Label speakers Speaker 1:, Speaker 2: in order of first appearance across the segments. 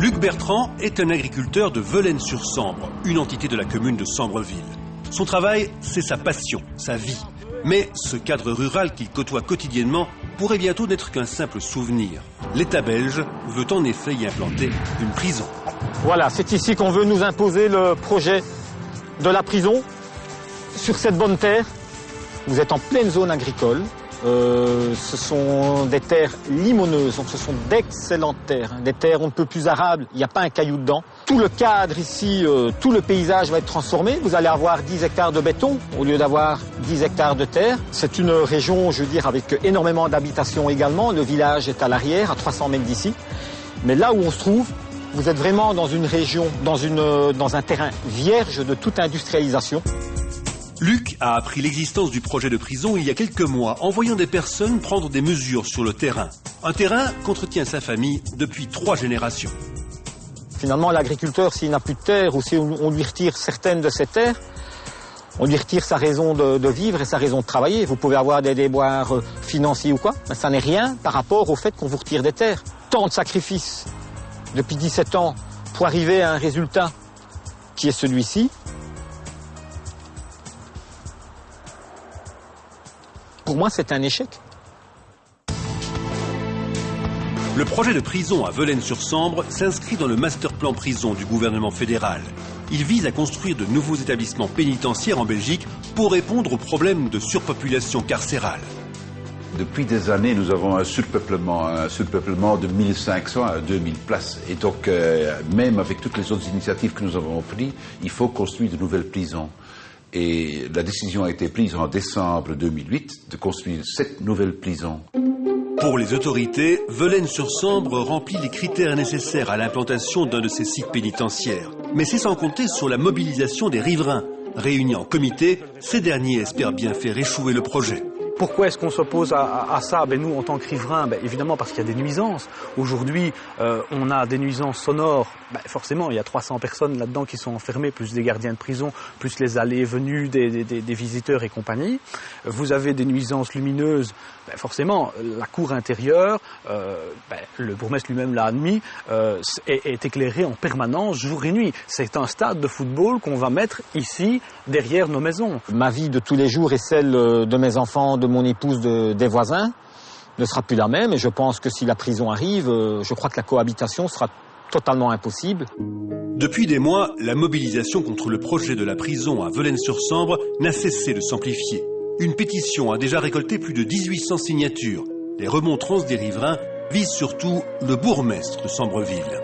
Speaker 1: Luc Bertrand est un agriculteur de Velaines-sur-Sambre, une entité de la commune de Sambreville. Son travail, c'est sa passion, sa vie. Mais ce cadre rural qu'il côtoie quotidiennement pourrait bientôt n'être qu'un simple souvenir. L'État belge veut en effet y implanter une prison.
Speaker 2: Voilà, c'est ici qu'on veut nous imposer le projet de la prison sur cette bonne terre. Vous êtes en pleine zone agricole. Ce sont des terres limoneuses, donc ce sont d'excellentes terres, des terres on ne peut plus arables, il n'y a pas un caillou dedans. Tout le cadre ici, tout le paysage va être transformé. Vous allez avoir 10 hectares de béton au lieu d'avoir 10 hectares de terre. C'est une région, je veux dire, avec énormément d'habitations également. Le village est à l'arrière, à 300 mètres d'ici. Mais là où on se trouve, vous êtes vraiment dans une région, dans un terrain vierge de toute industrialisation.
Speaker 1: Luc a appris l'existence du projet de prison il y a quelques mois en voyant des personnes prendre des mesures sur le terrain. Un terrain qu'entretient sa famille depuis 3 générations.
Speaker 2: Finalement, l'agriculteur, s'il n'a plus de terre ou si on lui retire certaines de ses terres, on lui retire sa raison de vivre et sa raison de travailler. Vous pouvez avoir des déboires financiers ou quoi, mais ça n'est rien par rapport au fait qu'on vous retire des terres. Tant de sacrifices depuis 17 ans pour arriver à un résultat qui est celui-ci. Pour moi, c'est un échec.
Speaker 1: Le projet de prison à Velaines-sur-Sambre s'inscrit dans le master plan prison du gouvernement fédéral. Il vise à construire de nouveaux établissements pénitentiaires en Belgique pour répondre aux problèmes de surpopulation carcérale.
Speaker 3: Depuis des années, nous avons un surpeuplement de 1500 à 2000 places. Et donc, même avec toutes les autres initiatives que nous avons prises, il faut construire de nouvelles prisons. Et la décision a été prise en décembre 2008 de construire 7 nouvelles prisons.
Speaker 1: Pour les autorités, Velaines-sur-Sambre remplit les critères nécessaires à l'implantation d'un de ces sites pénitentiaires. Mais c'est sans compter sur la mobilisation des riverains. Réunis en comité, ces derniers espèrent bien faire échouer le projet.
Speaker 4: Pourquoi est-ce qu'on s'oppose à ça? Nous, en tant que riverains, évidemment parce qu'il y a des nuisances. Aujourd'hui, on a des nuisances sonores. Forcément, il y a 300 personnes là-dedans qui sont enfermées, plus des gardiens de prison, plus les allées et venues des visiteurs et compagnie. Vous avez des nuisances lumineuses. Forcément, la cour intérieure, le bourgmestre lui-même l'a admis, est éclairée en permanence, jour et nuit. C'est un stade de football qu'on va mettre ici, derrière nos maisons.
Speaker 2: Ma vie de tous les jours et celle de mes enfants, de mon épouse, des voisins, ne sera plus la même. Et je pense que si la prison arrive, je crois que la cohabitation sera totalement impossible.
Speaker 1: Depuis des mois, la mobilisation contre le projet de la prison à Velaines-sur-Sambre n'a cessé de s'amplifier. Une pétition a déjà récolté plus de 1800 signatures. Les remontrances des riverains visent surtout le bourgmestre de Sambreville.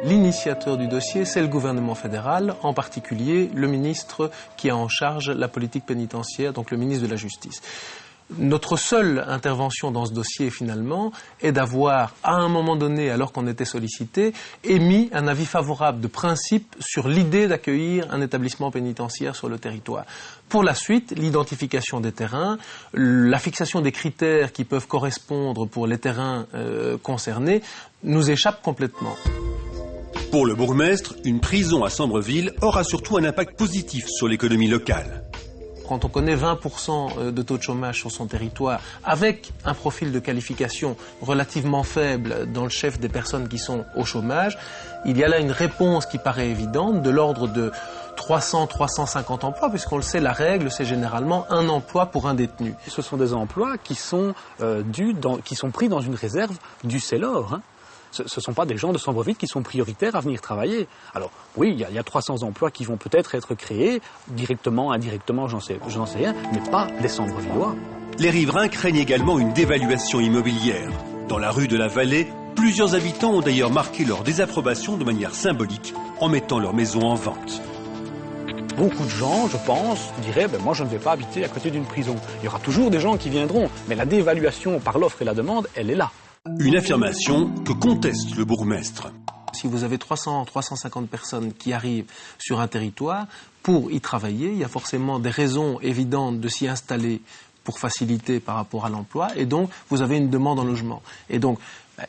Speaker 5: L'initiateur du dossier, c'est le gouvernement fédéral, en particulier le ministre qui a en charge la politique pénitentiaire, donc le ministre de la Justice. Notre seule intervention dans ce dossier, finalement, est d'avoir, à un moment donné, alors qu'on était sollicité, émis un avis favorable de principe sur l'idée d'accueillir un établissement pénitentiaire sur le territoire. Pour la suite, l'identification des terrains, la fixation des critères qui peuvent correspondre pour les terrains concernés, nous échappe complètement.
Speaker 1: Pour le bourgmestre, une prison à Sambreville aura surtout un impact positif sur l'économie locale.
Speaker 5: Quand on connaît 20% de taux de chômage sur son territoire, avec un profil de qualification relativement faible dans le chef des personnes qui sont au chômage, il y a là une réponse qui paraît évidente, de l'ordre de 300-350 emplois, puisqu'on le sait, la règle, c'est généralement un emploi pour un détenu.
Speaker 4: Ce sont des emplois qui sont pris dans une réserve du CELOR, Ce ne sont pas des gens de Sambreville qui sont prioritaires à venir travailler. Alors oui, il y a 300 emplois qui vont peut-être être créés, directement, indirectement, j'en sais rien, mais pas des Sambrevillois.
Speaker 1: Les riverains craignent également une dévaluation immobilière. Dans la rue de la Vallée, plusieurs habitants ont d'ailleurs marqué leur désapprobation de manière symbolique en mettant leur maison en vente.
Speaker 4: Beaucoup de gens, je pense, diraient moi je ne vais pas habiter à côté d'une prison. Il y aura toujours des gens qui viendront, mais la dévaluation par l'offre et la demande, elle est là.
Speaker 1: Une affirmation que conteste le bourgmestre.
Speaker 5: Si vous avez 300-350 personnes qui arrivent sur un territoire, pour y travailler, il y a forcément des raisons évidentes de s'y installer pour faciliter par rapport à l'emploi, et donc vous avez une demande en logement. Et donc,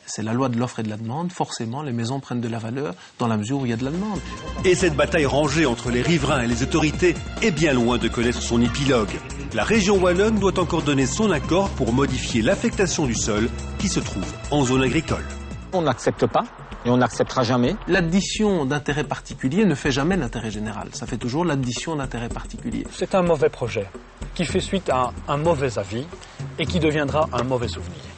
Speaker 5: c'est la loi de l'offre et de la demande, forcément les maisons prennent de la valeur dans la mesure où il y a de la demande.
Speaker 1: Et cette bataille rangée entre les riverains et les autorités est bien loin de connaître son épilogue. La région wallonne doit encore donner son accord pour modifier l'affectation du sol qui se trouve en zone agricole.
Speaker 2: On n'accepte pas et on n'acceptera jamais.
Speaker 5: L'addition d'intérêts particuliers ne fait jamais l'intérêt général. Ça fait toujours l'addition d'intérêts particuliers.
Speaker 4: C'est un mauvais projet qui fait suite à un mauvais avis et qui deviendra un mauvais souvenir.